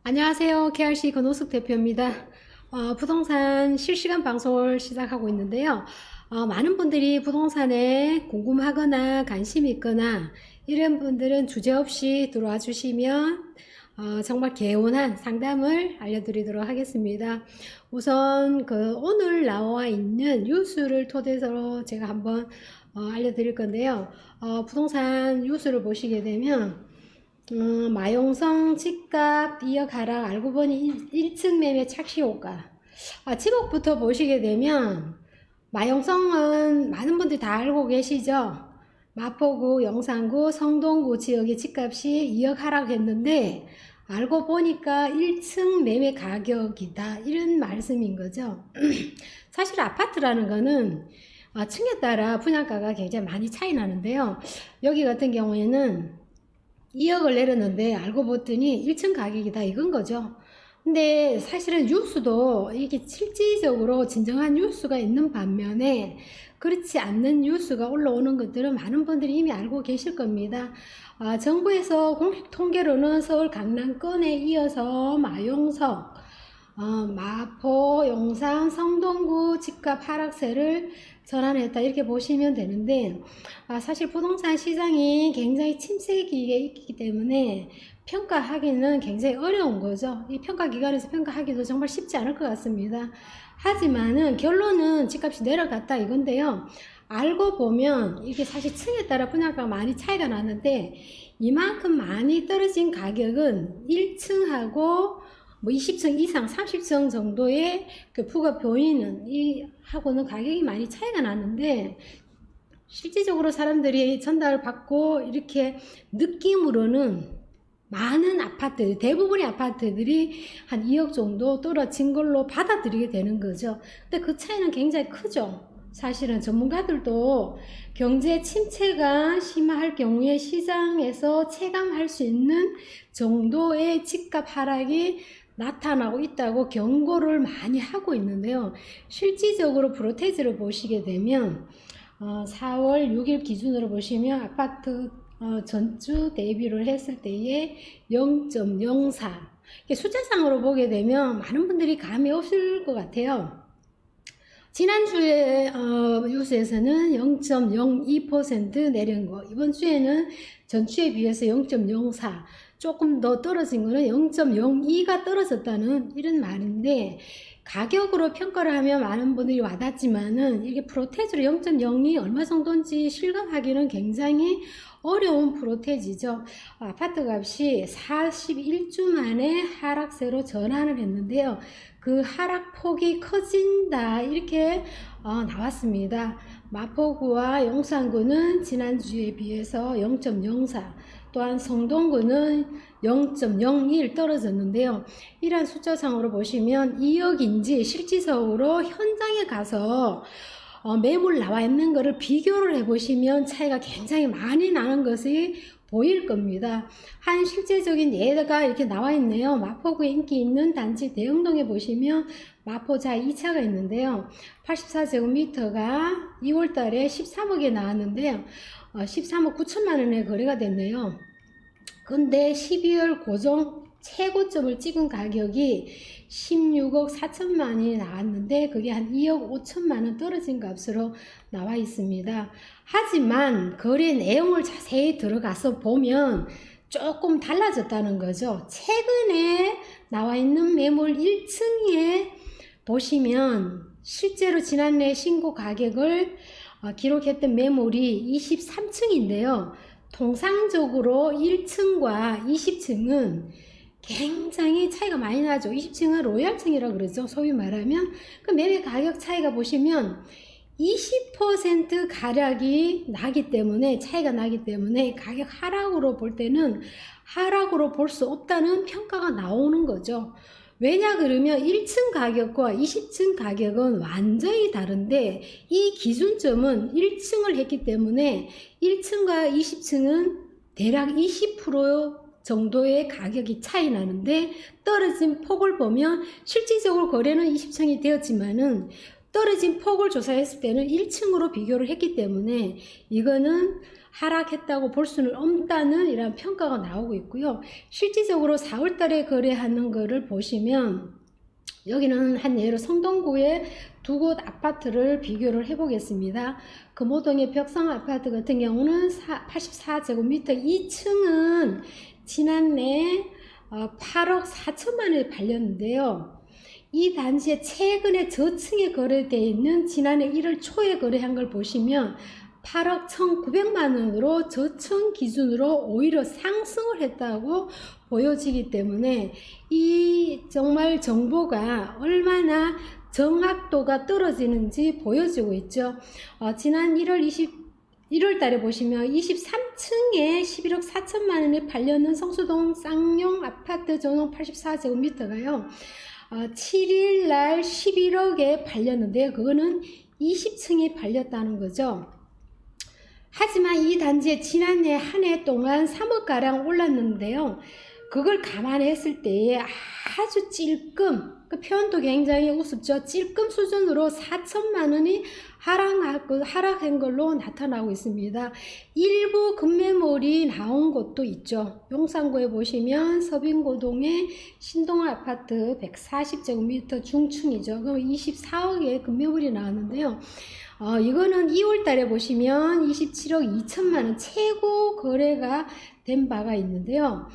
안녕하세요. KRC 권호숙 대표입니다. 부동산 실시간 방송을 시작하고 있는데요. 많은 분들이 부동산에 궁금하거나 관심이 있거나 이런 분들은 주저없이 들어와 주시면 정말 개운한 상담을 알려드리도록 하겠습니다. 우선 오늘 나와 있는 뉴스를 토대로 제가 한번 알려드릴 건데요. 부동산 뉴스를 보시게 되면 마용성 집값 이어가라 알고 보니 1층 매매 착시 효과. 지목부터 보시게 되면 마용성은 많은 분들이 다 알고 계시죠. 마포구, 영산구, 성동구 지역의 집값이 2억 하락했는데 알고 보니까 1층 매매 가격이다, 이런 말씀인 거죠. 사실 아파트라는 거는 층에 따라 분양가가 굉장히 많이 차이 나는데요. 여기 같은 경우에는 2억을 내렸는데 알고 봤더니 1층 가격이다, 이건 거죠. 근데 사실은 뉴스도 이게 실질적으로 진정한 뉴스가 있는 반면에 그렇지 않는 뉴스가 올라오는 것들은 많은 분들이 이미 알고 계실 겁니다. 정부에서 공식 통계로는 서울 강남권에 이어서 마용성, 마포, 용산, 성동구 집값 하락세를 전환했다, 이렇게 보시면 되는데, 사실 부동산 시장이 굉장히 침체기에 있기 때문에 평가하기는 굉장히 어려운 거죠. 이 평가 기관에서 평가하기도 정말 쉽지 않을 것 같습니다. 하지만은 결론은 집값이 내려갔다, 이건데요. 알고 보면 이게 사실 층에 따라 분양가가 많이 차이가 나는데, 이만큼 많이 떨어진 가격은 1층하고 20층 이상 30층 정도의 부가 보이는 이 하고는 가격이 많이 차이가 나는데, 실질적으로 사람들이 전달을 받고 이렇게 느낌으로는 많은 아파트들, 대부분의 아파트들이 한 2억 정도 떨어진 걸로 받아들이게 되는 거죠. 근데 그 차이는 굉장히 크죠. 사실은 전문가들도 경제 침체가 심할 경우에 시장에서 체감할 수 있는 정도의 집값 하락이 나타나고 있다고 경고를 많이 하고 있는데요. 실질적으로 프로테이지를 보시게 되면 4월 6일 기준으로 보시면 아파트 전주 대비를 했을 때에 0.04, 숫자상으로 보게 되면 많은 분들이 감이 없을 것 같아요. 지난주에 뉴스에서는 0.02% 내린 거, 이번 주에는 전주에 비해서 0.04, 조금 더 떨어진 거는 0.02가 떨어졌다는 이런 말인데, 가격으로 평가를 하면 많은 분들이 와닿지만은 이게 프로테이지로 0.02 얼마 정도인지 실감하기는 굉장히 어려운 프로테이지죠. 아파트 값이 41주 만에 하락세로 전환을 했는데요. 그 하락폭이 커진다, 이렇게 나왔습니다. 마포구와 용산구는 지난주에 비해서 0.04, 또한 성동구는 0.01 떨어졌는데요. 이러한 숫자상으로 보시면 2억인지 실질적으로 현장에 가서 매물 나와 있는 거를 비교를 해보시면 차이가 굉장히 많이 나는 것이 보일 겁니다. 한 실제적인 예가 이렇게 나와 있네요. 마포구에 인기 있는 단지 대흥동에 보시면 마포자 2차가 있는데요. 84제곱미터가 2월 달에 13억에 나왔는데요. 13억 9천만 원에 거래가 됐네요. 근데 12월 고정 최고점을 찍은 가격이 16억 4천만 원이 나왔는데 그게 한 2억 5천만 원 떨어진 값으로 나와 있습니다. 하지만 거래 내용을 자세히 들어가서 보면 조금 달라졌다는 거죠. 최근에 나와 있는 매물 1층에 보시면 실제로 지난해 신고 가격을 기록했던 매물이 23층인데요. 통상적으로 1층과 20층은 굉장히 차이가 많이 나죠. 20층은 로얄층이라고 그러죠. 소위 말하면. 그 매매 가격 차이가 보시면 20% 가격이 나기 때문에, 차이가 나기 때문에 가격 하락으로 볼 때는 하락으로 볼 수 없다는 평가가 나오는 거죠. 왜냐 그러면 1층 가격과 20층 가격은 완전히 다른데 이 기준점은 1층을 했기 때문에 1층과 20층은 대략 20% 정도의 가격이 차이 나는데, 떨어진 폭을 보면 실질적으로 거래는 20층이 되었지만은 떨어진 폭을 조사했을 때는 1층으로 비교를 했기 때문에 이거는 하락했다고 볼 수는 없다는 이런 평가가 나오고 있고요. 실질적으로 4월 달에 거래하는 거를 보시면 여기는 한 예로 성동구의 두 곳 아파트를 비교를 해 보겠습니다. 금호동의 벽성 아파트 같은 경우는 84제곱미터 2층은 지난해 8억 4천만 원에 팔렸는데요. 이 단지에 최근에 저층에 거래되어 있는 지난해 1월 초에 거래한 걸 보시면 8억 1,900만 원으로 저층 기준으로 오히려 상승을 했다고 보여지기 때문에 이 정말 정보가 얼마나 정확도가 떨어지는지 보여지고 있죠. 지난 1월 달에 보시면 23층에 11억 4천만 원에 팔렸는 성수동 쌍용 아파트 전용 84제곱미터가요. 7일 날 11억에 팔렸는데요. 그거는 20층이 팔렸다는 거죠. 하지만 이 단지에 지난해 한 해 동안 3억가량 올랐는데요. 그걸 감안했을 때에 아주 찔끔, 그 표현도 굉장히 우습죠. 찔끔 수준으로 4천만 원이 하락한 걸로 나타나고 있습니다. 일부 급매물이 나온 곳도 있죠. 용산구에 보시면 서빙고동의 신동 아파트 140제곱미터 중층이죠. 그럼 24억의 급매물이 나왔는데요. 이거는 2월 달에 보시면 27억 2천만 원 최고 거래가 된 바가 있는데요.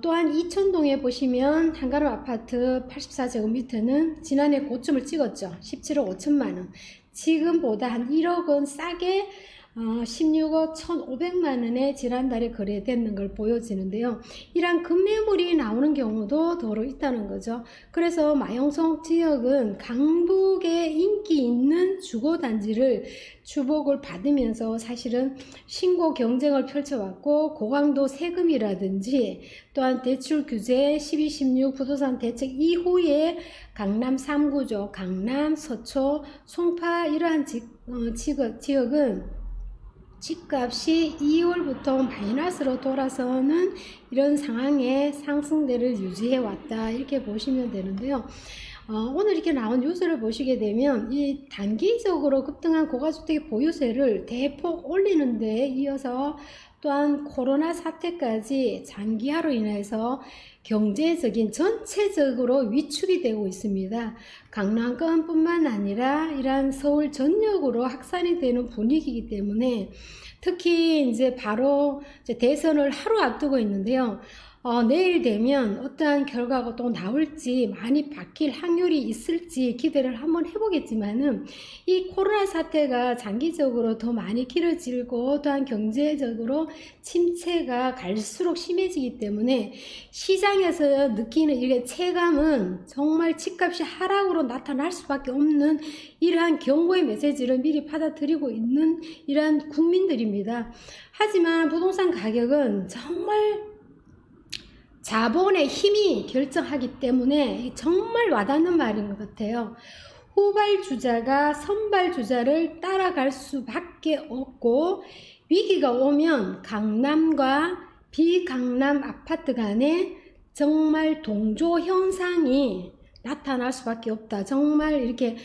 또한 이천동에 보시면 한가로 아파트 84제곱미터는 지난해 고점을 찍었죠. 17억 5천만 원. 지금보다 한 1억 원 싸게 16억 1,500만 원에 지난달에 거래됐는 걸 보여지는데요. 이러한 급매물이 나오는 경우도 더러 있다는 거죠. 그래서 마용성 지역은 강북에 인기 있는 주거단지를 주복을 받으면서 사실은 신고 경쟁을 펼쳐왔고 고강도 세금이라든지 또한 대출 규제 12.16 부동산 대책 이후에 강남 3구죠. 강남, 서초, 송파 이러한 지역은 집값이 2월부터 마이너스로 돌아서는 이런 상황의 상승세를 유지해 왔다 이렇게 보시면 되는데요. 오늘 이렇게 나온 뉴스를 보시게 되면 이 단기적으로 급등한 고가주택의 보유세를 대폭 올리는 데 이어서 또한 코로나 사태까지 장기화로 인해서 경제적인 전체적으로 위축이 되고 있습니다. 강남권뿐만 아니라 이러한 서울 전역으로 확산이 되는 분위기이기 때문에 특히 이제 바로 대선을 하루 앞두고 있는데요. 내일 되면 어떠한 결과가 또 나올지 많이 바뀔 확률이 있을지 기대를 한번 해보겠지만은 이 코로나 사태가 장기적으로 더 많이 길어지고 또한 경제적으로 침체가 갈수록 심해지기 때문에 시장에서 느끼는 이게 체감은 정말 집값이 하락으로 나타날 수밖에 없는 이러한 경고의 메시지를 미리 받아들이고 있는 이러한 국민들입니다. 하지만 부동산 가격은 정말 자본의 힘이 결정하기 때문에 정말 와닿는 말인 것 같아요. 후발주자가 선발주자를 따라갈 수밖에 없고 위기가 오면 강남과 비강남 아파트 간에 정말 동조 현상이 나타날 수밖에 없다. 정말 이렇게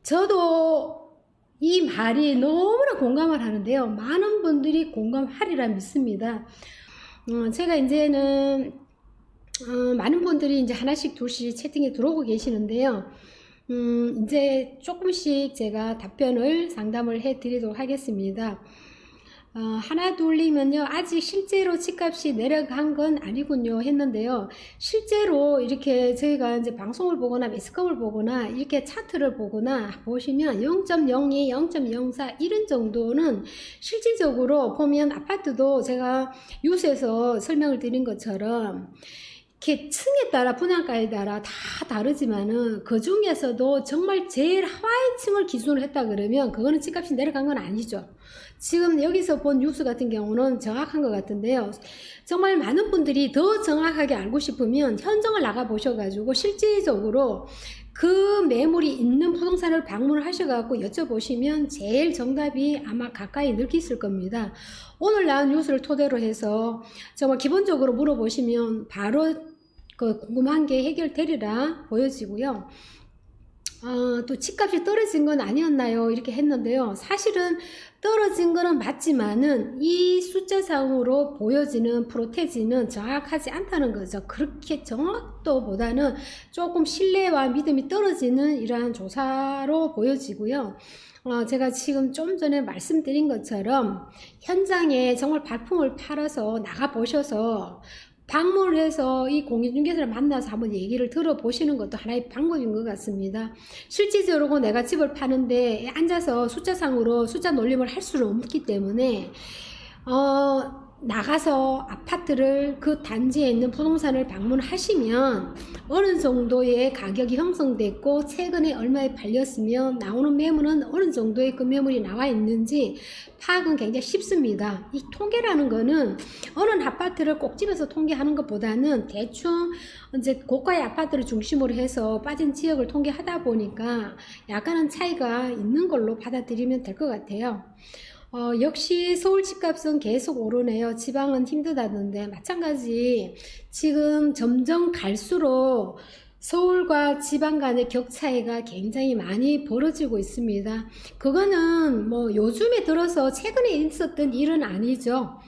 저도 이 말이 너무나 공감을 하는데요. 많은 분들이 공감하리라 믿습니다. 제가 이제는 많은 분들이 이제 하나씩 둘씩 채팅에 들어오고 계시는데요. 이제 조금씩 제가 답변을 상담을 해 드리도록 하겠습니다. 하나 둘이면요, 아직 실제로 집값이 내려간 건 아니군요 했는데요. 실제로 이렇게 저희가 이제 방송을 보거나 매스컴을 보거나 이렇게 차트를 보거나 보시면 0.02, 0.04 이런 정도는 실질적으로 보면 아파트도 제가 뉴스에서 설명을 드린 것처럼 이렇게 층에 따라 분양가에 따라 다 다르지만은 그 중에서도 정말 제일 하위 층을 기준으로 했다 그러면 그거는 집값이 내려간 건 아니죠. 지금 여기서 본 뉴스 같은 경우는 정확한 것 같은데요. 정말 많은 분들이 더 정확하게 알고 싶으면 현장을 나가 보셔가지고 실질적으로 그 매물이 있는 부동산을 방문을 하셔가지고 여쭤보시면 제일 정답이 아마 가까이 느끼실 겁니다. 오늘 나온 뉴스를 토대로 해서 정말 기본적으로 물어보시면 바로 그 궁금한 게 해결되리라 보여지고요. 또 집값이 떨어진 건 아니었나요? 이렇게 했는데요. 사실은 떨어진 거는 맞지만은 이 숫자상으로 보여지는 프로테진은 정확하지 않다는 거죠. 그렇게 정확도보다는 조금 신뢰와 믿음이 떨어지는 이러한 조사로 보여지고요. 제가 지금 좀 전에 말씀드린 것처럼 현장에 정말 발품을 팔아서 나가보셔서 방문을 해서 이 공인중개사를 만나서 한번 얘기를 들어보시는 것도 하나의 방법인 것 같습니다. 실질적으로 내가 집을 파는데 앉아서 숫자상으로 숫자 놀림을 할 수는 없기 때문에 나가서 아파트를 그 단지에 있는 부동산을 방문하시면 어느 정도의 가격이 형성됐고 최근에 얼마에 팔렸으면 나오는 매물은 어느 정도의 그 매물이 나와 있는지 파악은 굉장히 쉽습니다. 이 통계라는 거는 어느 아파트를 꼭 집에서 통계하는 것보다는 대충 이제 고가의 아파트를 중심으로 해서 빠진 지역을 통계하다 보니까 약간은 차이가 있는 걸로 받아들이면 될 것 같아요. 역시 서울 집값은 계속 오르네요. 지방은 힘들다던데 마찬가지 지금 점점 갈수록 서울과 지방 간의 격 차이가 굉장히 많이 벌어지고 있습니다. 그거는 뭐 요즘에 들어서 최근에 있었던 일은 아니죠.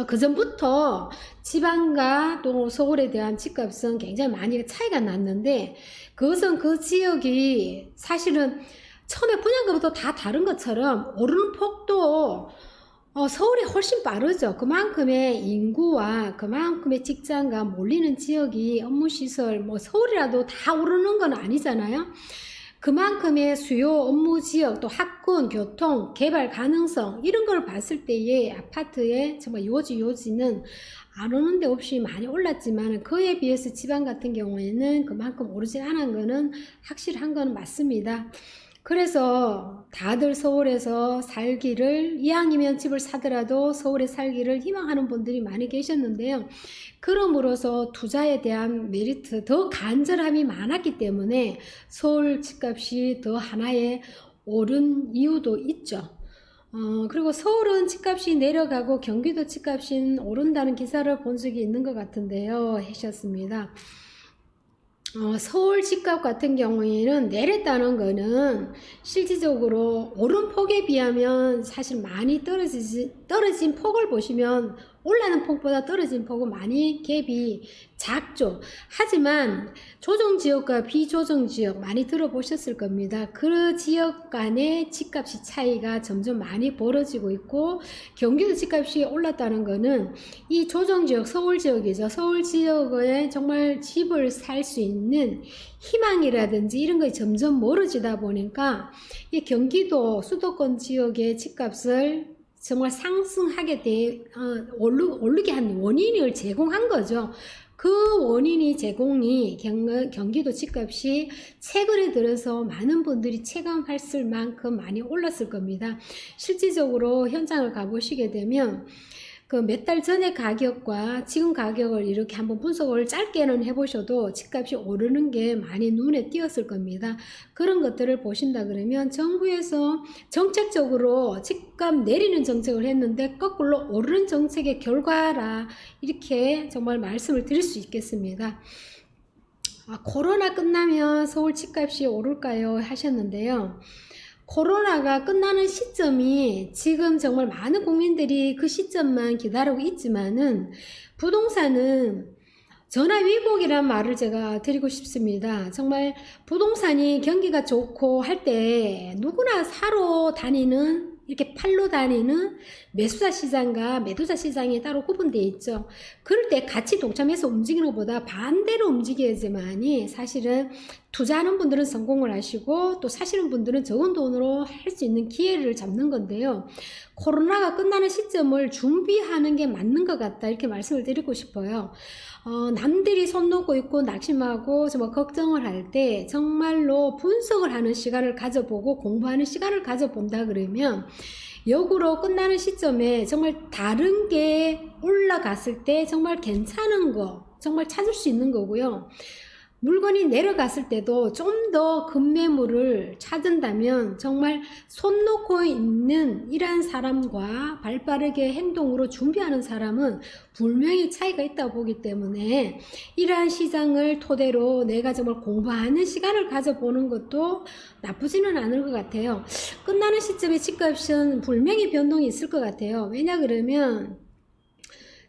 그 전부터 지방과 또 서울에 대한 집값은 굉장히 많이 차이가 났는데 그것은 그 지역이 사실은 처음에 분양가부터 다 다른 것처럼 오르는 폭도 서울이 훨씬 빠르죠. 그만큼의 인구와 그만큼의 직장과 몰리는 지역이 업무시설 뭐 서울이라도 다 오르는 건 아니잖아요. 그만큼의 수요 업무 지역 또 학군 교통 개발 가능성 이런 걸 봤을 때에 아파트의 정말 요지는 안 오는 데 없이 많이 올랐지만 그에 비해서 지방 같은 경우에는 그만큼 오르지 않은 거는 확실한 건 맞습니다. 그래서 다들 서울에서 살기를 이왕이면 집을 사더라도 서울에 살기를 희망하는 분들이 많이 계셨는데요. 그럼으로써 투자에 대한 메리트 더 간절함이 많았기 때문에 서울 집값이 더 하나의 오른 이유도 있죠. 그리고 서울은 집값이 내려가고 경기도 집값이 오른다는 기사를 본 적이 있는 것 같은데요. 하셨습니다. 서울 집값 같은 경우에는 내렸다는 거는 실질적으로 오른 폭에 비하면 사실 많이 떨어진 폭을 보시면 올라는 폭보다 떨어진 폭은 많이 갭이 작죠. 하지만 조정지역과 비조정지역 많이 들어보셨을 겁니다. 그 지역 간의 집값이 차이가 점점 많이 벌어지고 있고 경기도 집값이 올랐다는 거는 이 조정지역 서울지역이죠. 서울지역에 정말 집을 살 수 있는 희망이라든지 이런 것이 점점 멀어지다 보니까 이 경기도 수도권 지역의 집값을 정말 상승하게 오르게 한 원인을 제공한 거죠. 그 원인이 제공이 경기도 집값이 최근에 들어서 많은 분들이 체감했을 만큼 많이 올랐을 겁니다. 실질적으로 현장을 가보시게 되면 그 몇 달 전의 가격과 지금 가격을 이렇게 한번 분석을 짧게는 해보셔도 집값이 오르는 게 많이 눈에 띄었을 겁니다. 그런 것들을 보신다 그러면 정부에서 정책적으로 집값 내리는 정책을 했는데 거꾸로 오르는 정책의 결과라 이렇게 정말 말씀을 드릴 수 있겠습니다. 코로나 끝나면 서울 집값이 오를까요? 하셨는데요. 코로나가 끝나는 시점이 지금 정말 많은 국민들이 그 시점만 기다리고 있지만은 부동산은 전화위복이란 말을 제가 드리고 싶습니다. 정말 부동산이 경기가 좋고 할 때 누구나 사러 다니는 이렇게 팔로 다니는 매수자 시장과 매도자 시장이 따로 구분되어 있죠. 그럴 때 같이 동참해서 움직이는 것보다 반대로 움직여야지만이 사실은 투자하는 분들은 성공을 하시고 또 사시는 분들은 적은 돈으로 할 수 있는 기회를 잡는 건데요. 코로나가 끝나는 시점을 준비하는 게 맞는 것 같다 이렇게 말씀을 드리고 싶어요. 남들이 손 놓고 있고 낙심하고 정말 걱정을 할 때 정말로 분석을 하는 시간을 가져보고 공부하는 시간을 가져본다 그러면 역으로 끝나는 시점에 정말 다른 게 올라갔을 때 정말 괜찮은 거 정말 찾을 수 있는 거고요. 물건이 내려갔을 때도 좀 더 급매물을 찾은다면 정말 손 놓고 있는 이러한 사람과 발빠르게 행동으로 준비하는 사람은 분명히 차이가 있다고 보기 때문에 이러한 시장을 토대로 내가 정말 공부하는 시간을 가져보는 것도 나쁘지는 않을 것 같아요. 끝나는 시점에 집값은 분명히 변동이 있을 것 같아요. 왜냐 그러면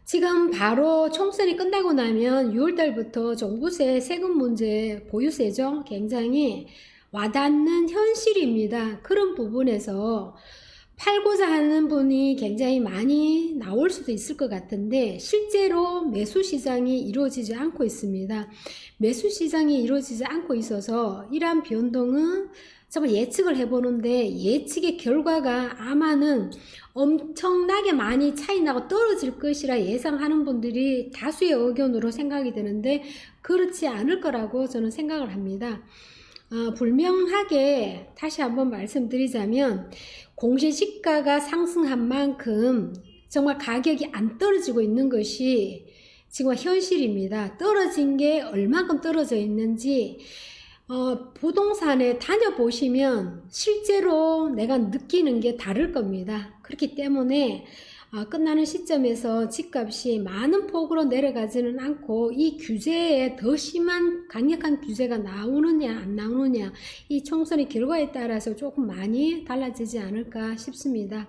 지금 바로 총선이 끝나고 나면 6월달부터 종부세 세금 문제, 보유세죠. 굉장히 와닿는 현실입니다. 그런 부분에서 팔고자 하는 분이 굉장히 많이 나올 수도 있을 것 같은데 실제로 매수 시장이 이루어지지 않고 있습니다. 매수 시장이 이루어지지 않고 있어서 이러한 변동은 정말 예측을 해보는데 예측의 결과가 아마는 엄청나게 많이 차이 나고 떨어질 것이라 예상하는 분들이 다수의 의견으로 생각이 되는데 그렇지 않을 거라고 저는 생각을 합니다. 분명하게 다시 한번 말씀드리자면 공시지가가 상승한 만큼 정말 가격이 안 떨어지고 있는 것이 지금 현실입니다. 떨어진 게 얼마큼 떨어져 있는지 부동산에 다녀보시면 실제로 내가 느끼는 게 다를 겁니다. 그렇기 때문에 끝나는 시점에서 집값이 많은 폭으로 내려가지는 않고 이 규제에 더 심한 강력한 규제가 나오느냐 안 나오느냐 이 총선의 결과에 따라서 조금 많이 달라지지 않을까 싶습니다.